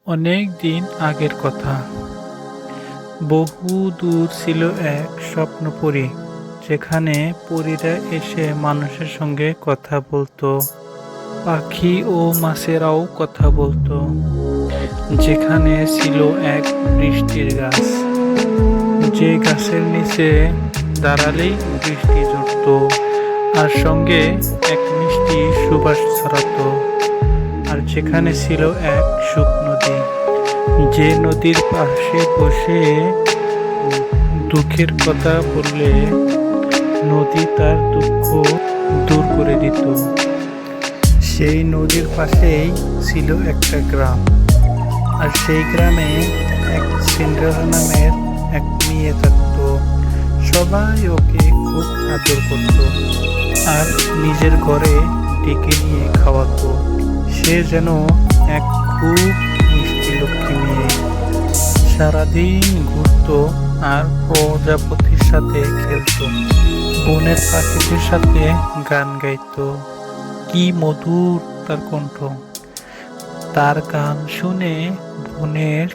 অনেক দিন আগের কথা। বহু দূর ছিল এক স্বপ্নপুরী, যেখানে পরীরা এসে মানুষের সঙ্গে কথা বলতো, পাখি ও মাছেরাও কথা বলতো। যেখানে ছিল এক বৃষ্টির গাছ, যে গাছের নিচে দাঁড়ালেই বৃষ্টি ঝরতো, আর সঙ্গে এক মিষ্টি সুবাস ছড়াতো। আর যেখানে ছিল এক সুখ নদী, যে নদীর পাশে বসে দুঃখের কথা বললে নদী তার দুঃখ দূর করে দিত। সেই নদীর পাশেই ছিল একটা গ্রাম, আর সেই গ্রামে এক সিন্ড্রেলা নামের এক মেয়ে থাকতো। সবাই ওকে খুব আদর করত আর নিজের ঘরে ডেকে নিয়ে খাওয়াতো। সে যেন এক খুব মিষ্টি লক্ষ্মী মেয়ে। সারাদিন ঘুরতো আর প্রজাপতির সাথে খেলতো, বনের পাখিদের সাথে গান গাইতো। কি মধুর তার কণ্ঠ! তার গান শুনে বনের